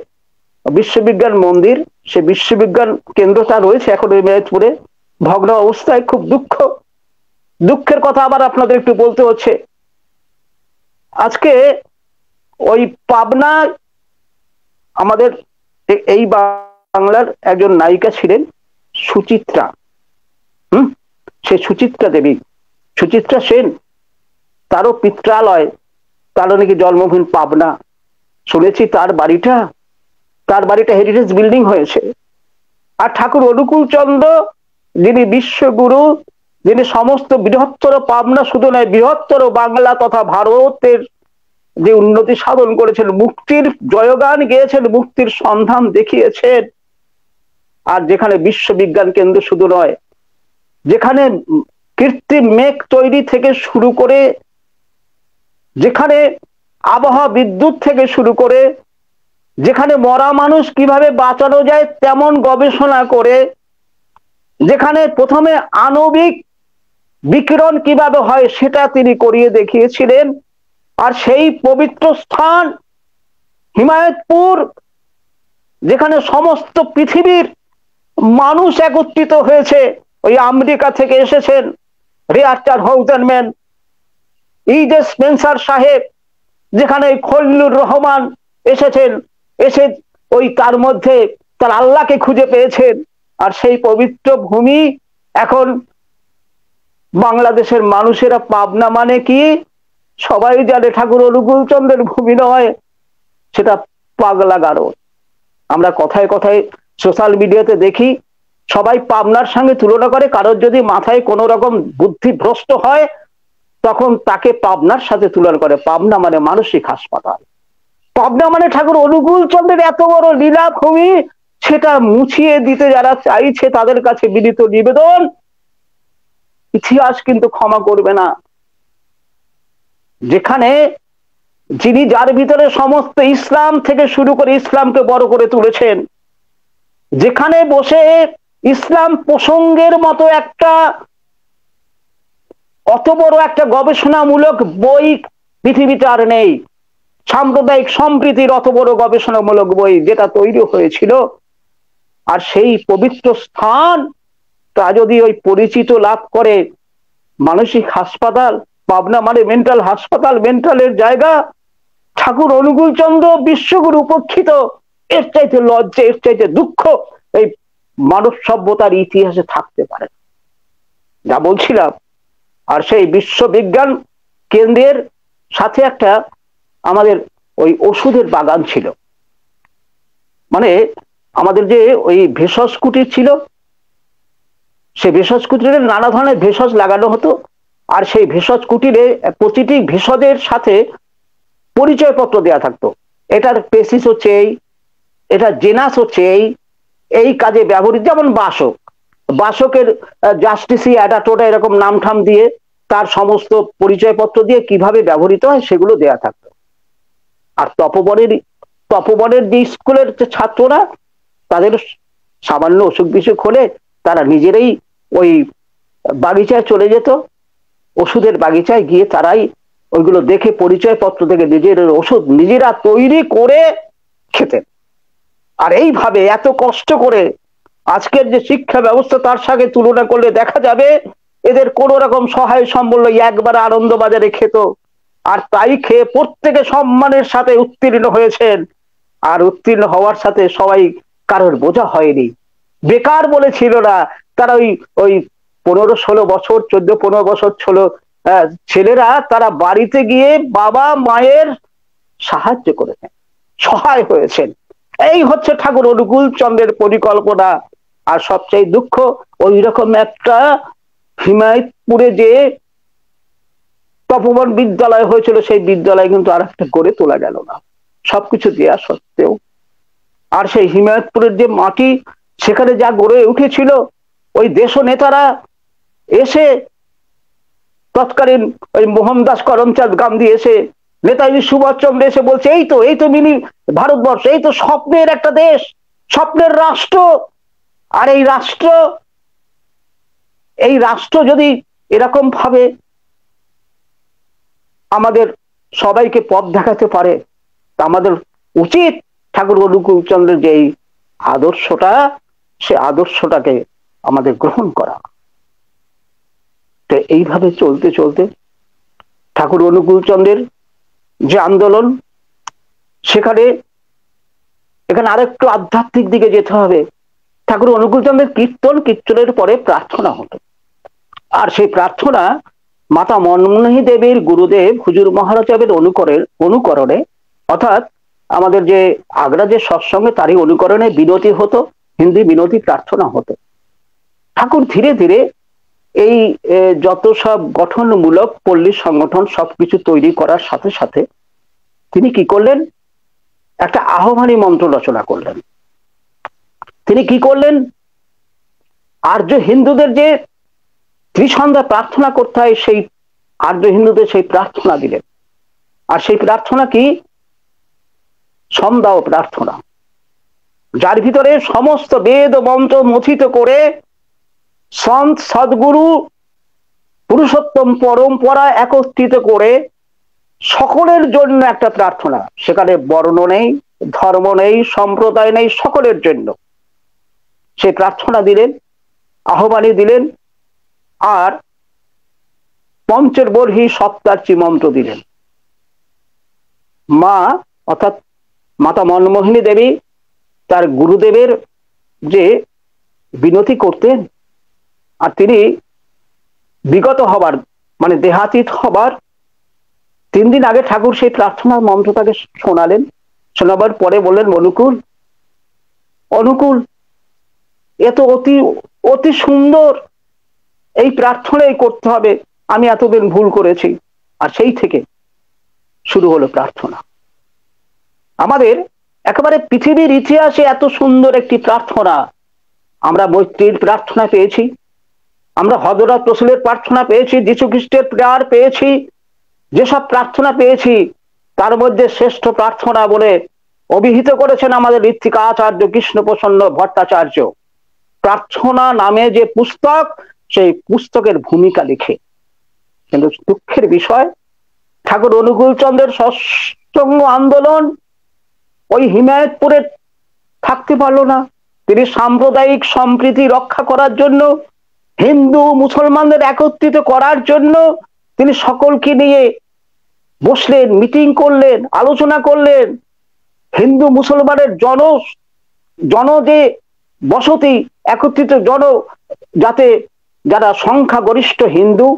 বিশ্ববিজ্ঞান মন্দির, সে বিশ্ববিজ্ঞান কেন্দ্রটা রয়েছে এখন ওই মেহেরপুরে, ভগ্ন অবস্থায়। খুব দুঃখের কথা আবার আপনাদের একটু বলতে হচ্ছে। আজকে ওই পাবনা, আমাদের এই বাংলার একজন নায়িকা ছিলেন সুচিত্রা, সে সুচিত্রা দেবী, সুচিত্রা সেন, তারও পিত্রালয়, তারও নাকি জন্মভূমি পাবনা। শুনেছি তার বাড়িটা হেরিটেজ বিল্ডিং হয়েছে। আর ঠাকুর অনুকূল চন্দ্র যিনি বিশ্বগুরু, যিনি সমস্ত বৃহত্তর পাবনা শুধু নয় বৃহত্তর বাংলা তথা ভারতের যে উন্নতি সাধন করেছেন, মুক্তির জয়গান গেয়েছেন, মুক্তির সন্ধান দেখিয়েছেন। আর যেখানে বিশ্ববিজ্ঞান কেন্দ্র শুধু নয়, যেখানে কৃত্রিম মেঘ তৈরি থেকে শুরু করে, যেখানে আবহাওয়া বিদ্যুৎ থেকে শুরু করে, যেখানে মরা মানুষ কিভাবে বাঁচানো যায় তেমন গবেষণা করে, যেখানে প্রথমে আণবিক বিকিরণ কিভাবে হয় সেটা তিনি করিয়ে দেখিয়েছিলেন। আর সেই পবিত্র স্থান হিমায়তপুর, যেখানে সমস্ত পৃথিবীর মানুষ একত্রিত হয়েছে, ওই আমেরিকা থেকে এসেছেন রিয়ার্টার হাউজেনম্যান, ইজে স্পেন্সার সাহেব, যেখানে খলিলুর রহমান এসেছেন, এসে ওই তার মধ্যে তার আল্লাহকে খুঁজে পেয়েছেন। আর সেই পবিত্র ভূমি এখন বাংলাদেশের মানুষেরা পাবনা মানে কি সবাই জানে, ঠাকুর অনুকূল চন্দ্রের ভূমি নয়, সেটা পাগলা গারো। আমরা কথায় কথায় সোশ্যাল মিডিয়াতে দেখি সবাই পাবনার সঙ্গে তুলনা করে, কারোর যদি মাথায় কোনো রকম বুদ্ধি ভ্রষ্ট হয় তখন তাকে পাবনার সাথে তুলনা করে। পাবনা মানে মানসিক হাসপাতাল, পাবনা মানে ঠাকুর অনুকূল চন্দ্রের এত বড় লীলাভূমি, সেটা মুছিয়ে দিতে যারা চাইছে তাদের কাছে বিনীত নিবেদন, ইতিহাস কিন্তু ক্ষমা করবে না। যেখানে যিনি যার ভিতরে সমস্ত ইসলাম থেকে শুরু করে ইসলামকে বড় করে তুলেছেন, যেখানে বসে ইসলাম প্রসঙ্গের মতো একটা অত বড় একটা গবেষণামূলক বই পৃথিবীতে আর নেই, সাম্প্রদায়িক সম্প্রীতির অত বড় গবেষণামূলক বই যেটা তৈরি হয়েছিল। আর সেই পবিত্র স্থান তা যদি ওই পরিচিত লাভ করে মানসিক হাসপাতাল, পাবনা মানে মেন্টাল হাসপাতাল, মেন্টালের জায়গা, ঠাকুর অনুকূল চন্দ্র বিশ্বগুরু উপেক্ষিত, এর চাইতে লজ্জা, এর চাইতে দুঃখ এই মানব সভ্যতার ইতিহাসে থাকতে পারে যা বলছিলাম। আর সেই বিশ্ববিজ্ঞান কেন্দ্রের সাথে একটা আমাদের ওই ওষুধের বাগান ছিল, মানে আমাদের যে ওই ভেষজ কুটির ছিল, সে ভেষজ কুটিরে নানা ধরনের ভেষজ লাগানো হতো। আর সেই ভেষজ কুটিরে প্রতিটি ভেষজের সাথে পরিচয়পত্র দেওয়া থাকতো, এটার পেসিস হচ্ছে এই, এটা জেনাস হচ্ছে এই কাজে ব্যবহৃত, যেমন বাসক, বাসকের জাস্টিসি অ্যাডাটোটা এরকম নাম ঠাম দিয়ে তার সমস্ত পরিচয়পত্র দিয়ে কিভাবে ব্যবহৃত হয় সেগুলো দেয়া থাকতো। আর তপবনের যে স্কুলের ছাত্ররা, তাদের সামান্য অসুখ বিসুখ হলে তারা নিজেরাই ওই বাগিচায় চলে যেত, ওষুধের বাগিচায় গিয়ে তারাই ওইগুলো দেখে পরিচয়পত্র থেকে নিজের ওষুধ নিজেরা তৈরি করে খেতেন। আর এইভাবে এত কষ্ট করে আজকের যে শিক্ষা ব্যবস্থা তার সঙ্গে তুলনা করলে দেখা যাবে এদের কোন রকম সহায় সম্বল একবার আনন্দবাজারে খেত, আর তাই খেয়ে প্রত্যেকে সম্মানের সাথে উত্তীর্ণ হয়েছেন। আর উত্তীর্ণ হওয়ার সাথে সবাই কারোর বোঝা হয়নি, বেকার বলে ছিল না। তারা ওই ওই 15-16 বছর, 14-15 বছর ছেলেরা তারা বাড়িতে গিয়ে বাবা মায়ের সাহায্য করেছেন, সহায় হয়েছেন। এই হচ্ছে ঠাকুর অনুকূল চন্দ্রের পরিকল্পনা। আর সবচেয়ে দুঃখ, ওই রকম একটা হিমায়তপুরে যে তপবন বিদ্যালয় হয়েছিল, সেই বিদ্যালয় কিন্তু আর একটা গড়ে তোলা গেল না, সবকিছু দেয়া সত্ত্বেও। আর সেই হিমায়তপুরের যে মাটি, সেখানে যা গড়ে উঠেছিল, ওই দেশ নেতারা এসে তৎকালীন ওই মোহনদাস করমচাঁদ গান্ধী এসে, নেতাজি সুভাষচন্দ্র এসে বলছে এই তো মিনি ভারতবর্ষ, এই তো স্বপ্নের একটা দেশ, স্বপ্নের রাষ্ট্র। আর এই রাষ্ট্র যদি এরকম ভাবে আমাদের সবাইকে পথ দেখাতে পারে, তা আমাদের উচিত ঠাকুর অনুকূল চন্দ্রের যে আদর্শটা, সে আদর্শটাকে আমাদের গ্রহণ করা। তো এইভাবে চলতে চলতে ঠাকুর অনুকূল চন্দ্রের যে আন্দোলন, এখানে আরেকটু আধ্যাত্মিক দিকে যেতে হবে। ঠাকুর অনুকূল চন্দ্রের কীর্তনের পরে প্রার্থনা হতো, আর সেই প্রার্থনা মাতা মনমোহিনী দেবীর গুরুদেব হুজুর মহারাজের অনুকরণে, অর্থাৎ আমাদের যে আগ্রা যে সৎসঙ্গে তারই অনুকরণে বিনতি হতো, হিন্দি বিনতি প্রার্থনা হতো। ঠাকুর ধীরে ধীরে এই যত সব গঠনমূলক পল্লী সংগঠন সবকিছু তৈরি করার সাথে সাথে তিনি কি করলেন, একটা আহ্বানী মন্ত্র রচনা করলেন। তিনি কি করলেন, আর্য হিন্দুদের যে ত্রিসন্ধ্যা প্রার্থনা করতে হয় সেই আর্য হিন্দুদের সেই প্রার্থনা দিলেন। আর সেই প্রার্থনা কি, সন্ধ্যা প্রার্থনা, যার ভিতরে সমস্ত বেদ মন্ত্র মথিত করে সন্ত সদ্গুরু পুরুষোত্তম পরম্পরা একত্রিত করে সকলের জন্য একটা প্রার্থনা। সেখানে বর্ণ নেই, ধর্ম নেই, সম্প্রদায় নেই, সকলের জন্য সেই প্রার্থনা দিলেন, আহ্বানী দিলেন। আর পঞ্চের বর্হি সপ্তার্চী মন্ত্র দিলেন। মা অর্থাৎ মাতা মনমোহিনী দেবী তার গুরুদেবের যে বিনতি করতেন, আর তিনি বিগত হবার মানে দেহাতীত হবার 3 দিন আগে ঠাকুর সেই প্রার্থনার মন্ত্র তাকে শোনালেন। শোনাবার পরে বললেন, অনুকূল অনুকূল, এ তো অতি অতি সুন্দর, এই প্রার্থনাই করতে হবে, আমি এতদিন ভুল করেছি। আর সেই থেকে শুরু হলো প্রার্থনা। আমাদের একেবারে পৃথিবীর ইতিহাসে এত সুন্দর একটি প্রার্থনা আমরা মৈত্রীর প্রার্থনা পেয়েছি, আমরা হযরত রাসূলের প্রার্থনা পেয়েছি, যীশু খ্রিস্টের প্রেয়ার পেয়েছি। যেসব প্রার্থনা পেয়েছি তার মধ্যে শ্রেষ্ঠ প্রার্থনা বলে অভিহিত করেছেন আমাদের ঋত্বিক আচার্য কৃষ্ণপ্রসন্ন ভট্টাচার্য। প্রার্থনা নামে যে পুস্তক, সেই পুস্তকের ভূমিকা লিখে। কিন্তু দুঃখের বিষয়, ঠাকুর অনুকূল চন্দ্রের সৎসঙ্গ আন্দোলন ওই হিমায়তপুরে থাকতে পারলো না। তিনি সাম্প্রদায়িক সম্প্রীতি রক্ষা করার জন্য, হিন্দু মুসলমানদের একত্রিত করার জন্য তিনি সকলকে নিয়ে বসলেন, মিটিং করলেন, আলোচনা করলেন। হিন্দু মুসলমানের জন যে বসতি একত্রিত যাতে যারা সংখ্যাগরিষ্ঠ হিন্দু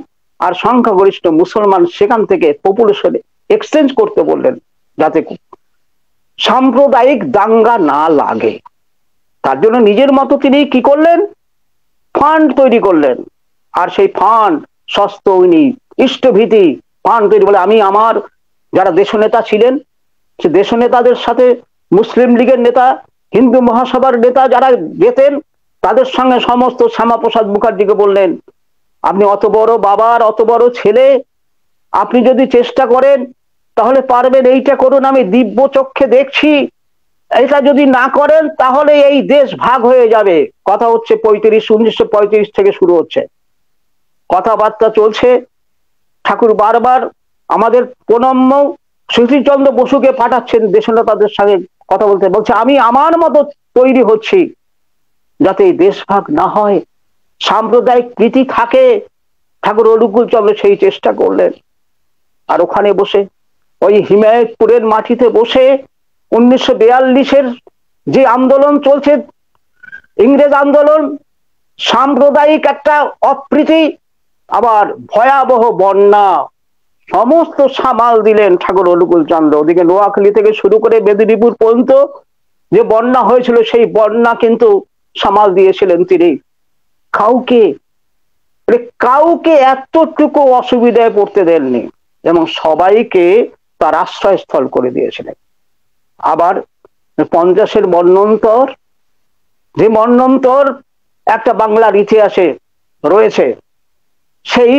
আর সংখ্যাগরিষ্ঠ মুসলমান সেখান থেকে পপুলেশন এক্সচেঞ্জ করতে বললেন, যাতে সাম্প্রদায়িক দাঙ্গা না লাগে। তার জন্য নিজের মতো তিনি কি করলেন, ফান্ড তৈরি করলেন। আর সেই ফান্ড সস্তৈনী ইষ্টভীতি ফান্ড তৈরি বলে, আমি আমার যারা দেশনেতা ছিলেন সে দেশনেতাদের সাথে মুসলিম লীগের নেতা, হিন্দু মহাসভার নেতা যারা যেতেন তাদের সঙ্গে সমস্ত শ্যামাপ্রসাদ মুখার্জিকে বললেন, আপনি অত বড় বাবার অত বড় ছেলে, আপনি যদি চেষ্টা করেন তাহলে পারবেন, এইটা করুন, আমি দিব্য চক্ষে দেখছি। এটা যদি না করেন তাহলে এই দেশ ভাগ হয়ে যাবে। কথা হচ্ছে 1935 থেকে শুরু হচ্ছে, কথাবার্তা চলছে। ঠাকুর বারবার আমাদের প্রণম্য সুধীরচন্দ্র বসুকে পাঠাচ্ছেন দেশনেতাদের সঙ্গে কথা বলতে, বলছে আমি আমার মতো তৈরি হচ্ছি যাতে এই দেশ ভাগ না হয়, সাম্প্রদায়িক প্রীতি থাকে। ঠাকুর অনুকূল চন্দ্র সেই চেষ্টা করলেন। আর ওখানে বসে ওই হিমায়তপুরের মাটিতে বসে 1942-এর যে আন্দোলন চলছে, ইংরেজ আন্দোলন, সাম্প্রদায়িক একটা অপ্রীতি, আবার ভয়াবহ বন্যা, সমস্ত সামাল দিলেন ঠাকুর অনুকূল চন্দ্র। ওদিকে নোয়াখালী থেকে শুরু করে মেদিনীপুর পর্যন্ত যে বন্যা হয়েছিল সেই বন্যা কিন্তু সামাল দিয়েছিলেন তিনি। কাউকে এতটুকু অসুবিধায় পড়তে দেননি এবং সবাইকে তার আশ্রয়স্থল করে দিয়েছিলেন। আবার 50-এর মন্বন্তর, যে মন্বন্তর একটা বাংলার ইতিহাসে রয়েছে, সেই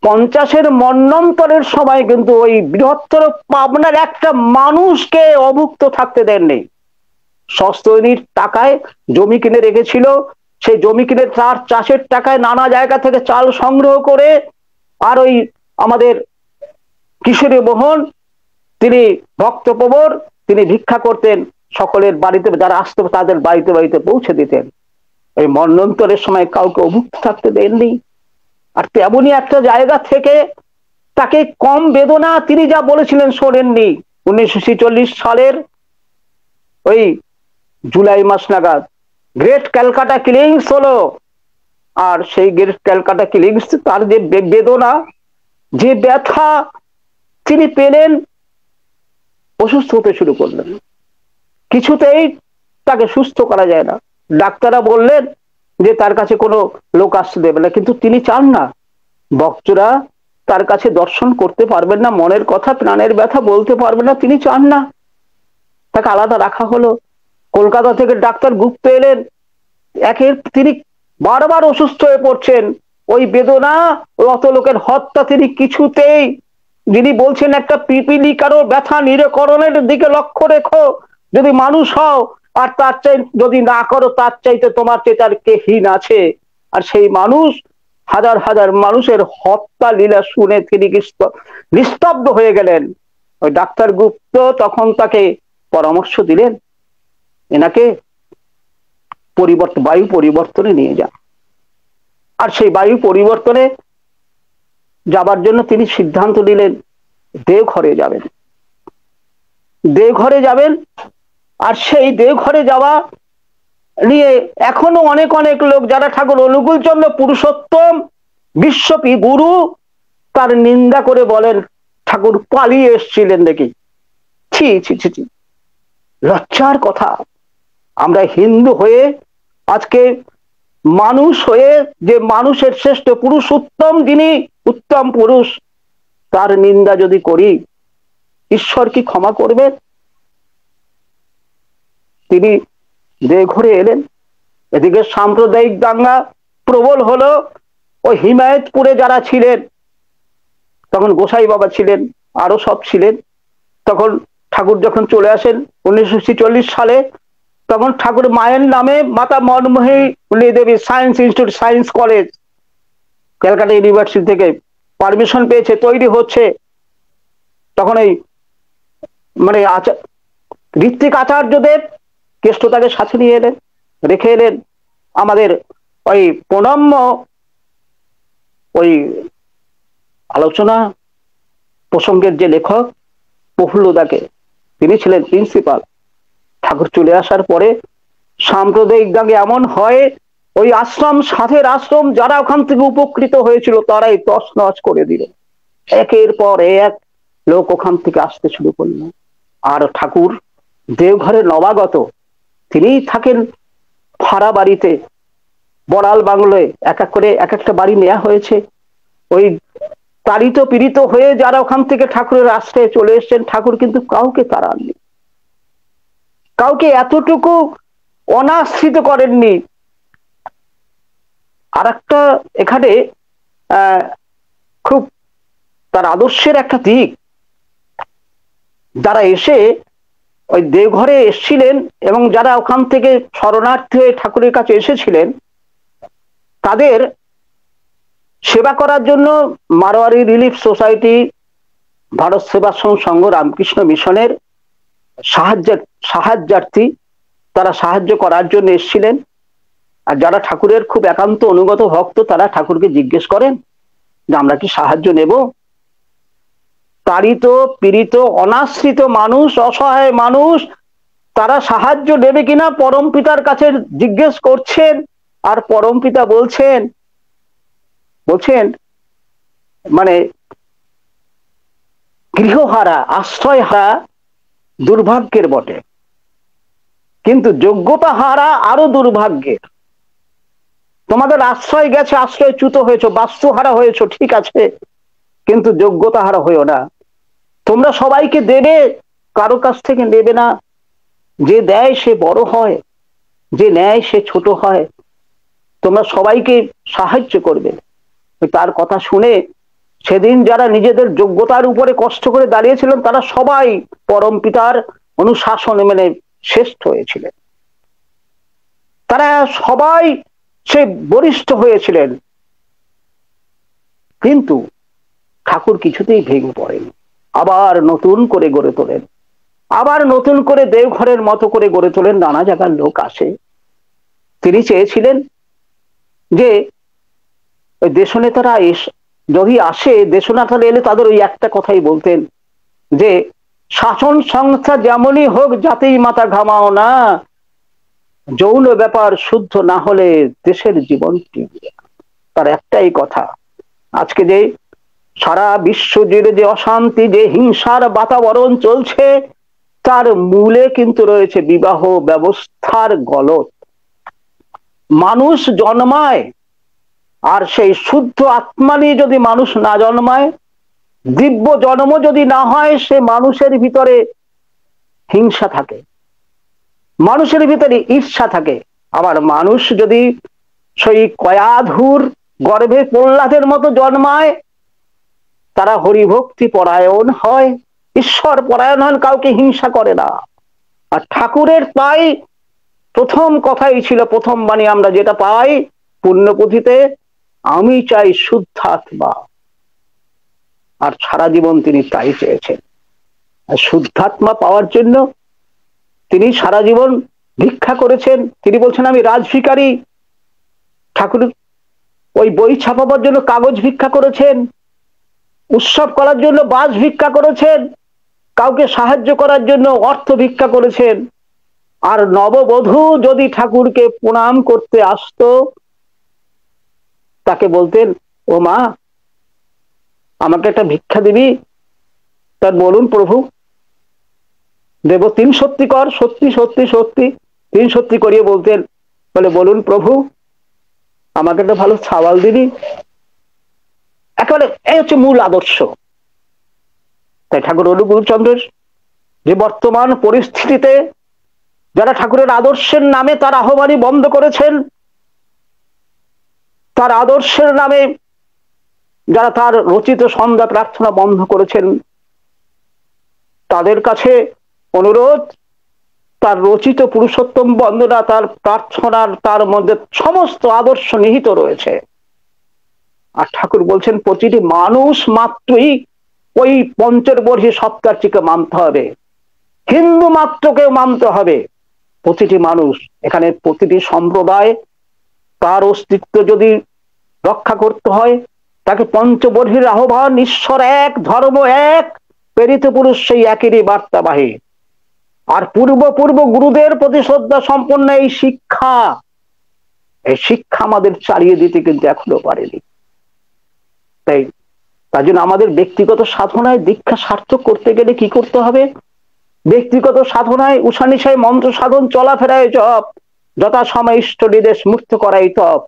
50-এর মন্বন্তরের সময় কিন্তু ওই বৃহত্তর পাবনার একটা মানুষকে অভুক্ত থাকতে দেননি। সস্তৈনীর টাকায় জমি কিনে রেখেছিল, সেই জমি কিনে তার চাষের টাকায় নানা জায়গা থেকে চাল সংগ্রহ করে, আর ওই আমাদের কিশোরী মোহন তিনি ভক্তপ্রবর, তিনি ভিক্ষা করতেন, সকলের বাড়িতে যারা আসতো তাদের বাড়িতে বাড়িতে পৌঁছে দিতেন। এই মন্বন্তরের সময় কাউকে অভুক্ত থাকতে দেননি। আর তেমনই একটা জায়গা থেকে তাকে কম বেদনা তিনি যা বলেছিলেন শোনেননি। 1946 সালের ওই জুলাই মাস নাগাদ গ্রেট ক্যালকাটা কিলিংস হলো। আর সেই গ্রেট ক্যালকাটা কিলিংস, তার যে বেদনা, যে ব্যথা তিনি পেলেন, অসুস্থ হতে শুরু করলেন। কিছুতেই তাকে সুস্থ করা যায় না। ডাক্তাররা বললেন যে তার কাছে কোনো লোক আসতে দেবে না, কিন্তু তিনি চান না। ভক্তরা তার কাছে দর্শন করতে পারবেন না, মনের কথা প্রাণের ব্যথা বলতে পারবেন না, তিনি চান না। তাকে আলাদা রাখা হলো। কলকাতা থেকে ডাক্তার গুপ্ত এলেন। তিনি বারবার অসুস্থ হয়ে পড়ছেন। ওই বেদনা, অত লোকের হত্যা তিনি কিছুতেই, যিনি বলছেন একটা পিপিলিকারও ব্যথা নিরাকরণের দিকে লক্ষ্য রেখো, যদি মানুষ হও, আর তার চাই যদি না করো, তার চাইতে তোমার চেয়ে তার কে হীন আছে। আর সেই মানুষ হাজার হাজার মানুষের হত্যা লীলা শুনে তিনি নিস্তব্ধ হয়ে গেলেন। ওই ডাক্তার গুপ্ত তখন তাকে পরামর্শ দিলেন, এনাকে বায়ু পরিবর্তনে নিয়ে যান। আর সেই বায়ু পরিবর্তনে যাবার জন্য তিনি সিদ্ধান্ত নিলেন দেওঘরে যাবেন। দেওঘরে যাবেন। আর সেই দেওঘরে যাওয়া নিয়ে এখনো অনেক অনেক লোক, যারা ঠাকুর অনুকূল চন্দ্র পুরুষোত্তম বিশ্বপি গুরু, তার নিন্দা করে বলেন ঠাকুর পালিয়ে এসছিলেন দেখি। ছি ছি ছি ছি, লজ্জার কথা। আমরা হিন্দু হয়ে আজকে মানুষ হয়ে, যে মানুষের শ্রেষ্ঠ পুরুষোত্তম, যিনি উত্তম পুরুষ, তার নিন্দা যদি করি, ঈশ্বর কি ক্ষমা করবেন? তিনি দেওঘরে এলেন। এদিকে সাম্প্রদায়িক দাঙ্গা প্রবল হলো। ওই হিমায়তপুরে যারা ছিলেন, তখন গোসাই বাবা ছিলেন, আরো সব ছিলেন। তখন ঠাকুর যখন চলে আসেন 1946 সালে, তখন ঠাকুর মায়ের নামে Mata Manmohini Devi science institute, science college, Calcutta university থেকে পারমিশন পেয়েছে, তৈরি হচ্ছে। তখন এই মানে ঋত্বিক আচার্যদেব কেষ্টতাকে সাথে নিয়ে এলেন, রেখে এলেন আমাদের ওই প্রণম্য ওই আলোচনা প্রসঙ্গের যে লেখক প্রফুল্লদাকে, তিনি ছিলেন প্রিন্সিপাল। ঠাকুর চলে আসার পরে সাম্প্রদায়িক দাঙ্গে এমন হয়, ওই আশ্রম, সাধের আশ্রম, যারা ওখান থেকে উপকৃত হয়েছিল তারাই তছনছ করে দিল। একের পর এক লোক ওখান থেকে আসতে শুরু করল। আর ঠাকুর দেওঘরের নবাগত, তিনি থাকেন ভাড়া বাড়িতে, বড়াল বাংলোয়, এক এক করে এক একটা বাড়ি নেওয়া হয়েছে। ওই তাড়িত পীড়িত হয়ে যারা ওখান থেকে ঠাকুরের আশ্রয়ে চলে এসছেন, ঠাকুর কিন্তু কাউকে তাড়াননি, কাউকে এতটুকু অনাশ্রিত করেননি। আর একটা এখানে খুব তার আদর্শের একটা দিক, যারা এসে ওই দেওঘরে এসেছিলেন এবং যারা ওখান থেকে শরণার্থী হয়ে ঠাকুরের কাছে এসেছিলেন, তাদের সেবা করার জন্য মারোয়ারি রিলিফ সোসাইটি, ভারত সেবাশ্রম সংঘ, রামকৃষ্ণ মিশনের সাহায্যার্থী, তারা সাহায্য করার জন্য এসেছিলেন। আর যারা ঠাকুরের খুব একান্ত অনুগত ভক্ত, তারা ঠাকুরকে জিজ্ঞেস করেন যে আমরা কি সাহায্য নেব? তাড়িত পীড়িত অনাশ্রিত মানুষ, অসহায় মানুষ, তারা সাহায্য নেবে কিনা পরম পিতার কাছে জিজ্ঞেস করছেন। আর পরম পিতা বলছেন মানে গৃহহারা, আশ্রয়হারা দুর্ভাগ্যের বটে, কিন্তু যোগ্যতা হারা আরো দুর্ভাগ্যের। তোমাদের আশ্রয় গেছে, আশ্রয়চ্যুত হয়েছো, বাস্তুহারা হয়েছো, ঠিক আছে, কিন্তু যোগ্যতা হারা হয়েও না। তোমরা সবাইকে দেবে, কারো কাছ থেকে নেবে না। যে দেয় সে বড় হয়, যে নেয় সে ছোট হয়। তোমরা সবাইকে সাহায্য করবে। তার কথা শুনে সেদিন যারা নিজেদের যোগ্যতার উপরে কষ্ট করে দাঁড়িয়েছিলেন, তারা সবাই পরম পিতার অনুশাসন মেনে শ্রেষ্ঠ হয়েছিলেন। তারা সবাই সে বরিষ্ঠ হয়েছিলেন। কিন্তু ঠাকুর কিছুতেই ভেঙে পড়েন, আবার নতুন করে গড়ে তোলেন, আবার নতুন করে দেওঘরের মতো করে গড়ে তোলেন। নানা জায়গার লোক আসে। তিনি চেয়েছিলেন যে ওই দেশনেতারা যদি আসে, দেশনেতারা এলে তাদের ওই একটা কথাই বলতেন যে শাসন সংস্থা যেমনই হোক, জাতির মাথা ঘামাও না, যৌন ব্যাপার শুদ্ধ না হলে দেশের জীবন টিকবে। তার একটাই কথা। আজকে যে সারা বিশ্ব জুড়ে যে অশান্তি, যে হিংসার বাতাবরণ চলছে, তার মূলে কিন্তু রয়েছে বিবাহ ব্যবস্থার গলদ। মানুষ জন্মায়, আর সেই শুদ্ধ আত্মা নিয়ে যদি মানুষ না জন্মায়, দিব্য জন্ম যদি না হয়, সে মানুষের ভিতরে হিংসা থাকে, মানুষের ভিতরে ঈর্ষা থাকে। আবার মানুষ যদি সেই কয়াধুর গর্ভে প্রহ্লাদের মতো জন্মায়, তারা হরিভক্তি পরায়ণ হয়, ঈশ্বর পরায়ণ হন, কাউকে হিংসা করে না। আর ঠাকুরের তাই প্রথম কথাই ছিল, প্রথম বাণী আমরা যেটা পাই পুণ্যপুঁথিতে, আমি চাই শুদ্ধাত্মা। আর সারা জীবন তিনি তাই চেয়েছেন। আর শুদ্ধাত্মা পাওয়ার জন্য তিনি সারা জীবন ভিক্ষা করেছেন। তিনি বলছেন আমি রাজভিখারি। ঠাকুর ওই বই ছাপাবার জন্য কাগজ ভিক্ষা করেছেন, উৎসব করার জন্য বাস ভিক্ষা করেছেন, কাউকে সাহায্য করার জন্য অর্থ ভিক্ষা করেছেন। আর নববধূ যদি ঠাকুরকে প্রণাম করতে আসতো, তাকে বলতেন, ও মা, আমাকে একটা ভিক্ষা দিবি? তার বলুন প্রভু, দেব। 3 সত্যি কর। সত্যি সত্যি সত্যি 3 সত্যি করিয়ে বলতেন, বলে বলুন প্রভু, আমাকে একটা ভালো ছাওয়াল দিবি? একেবারে এই হচ্ছে মূল আদর্শ। তাই ঠাকুর অনুকূলচন্দ্রের যে বর্তমান পরিস্থিতিতে যারা ঠাকুরের আদর্শের নামে তার আহ্বানী বন্ধ করেছেন, তার আদর্শের নামে যারা তার রচিত সন্ধ্যা প্রার্থনা বন্ধ করেছেন, তাদের কাছে অনুরোধ, তার রচিত পুরুষোত্তম বন্দনা, তার প্রার্থনার, তার মধ্যে সমস্ত আদর্শ নিহিত রয়েছে। আর ঠাকুর বলছেন প্রতিটি মানুষ মাত্রই ওই পঞ্চবর্ষী সপ্তাহটিকে মানতে হবে, হিন্দু মাত্রকেও মানতে হবে। প্রতিটি মানুষ, এখানে প্রতিটি সম্প্রদায়, তার অস্তিত্ব যদি রক্ষা করতে হয়, তাকে পঞ্চবর্ষীর আহ্বান, ঈশ্বর এক, ধর্ম এক, প্রেরিত পুরুষ সেই একই বার্তাবাহী। আর পূর্ব গুরুদের প্রতি শ্রদ্ধা সম্পন্ন এই শিক্ষা আমাদের চালিয়ে দিতে কিন্তু এখনো পারেনি। তাই জন্য আমাদের ব্যক্তিগত সাধনায় দীক্ষা সার্থক করতে গেলে কি করতে হবে? ব্যক্তিগত সাধনায় উষানিশায় মন্ত্র সাধন, চলাফেরায় জপ, যথা সময় ইষ্ট নির্দেশ মুক্ত করাই তপ।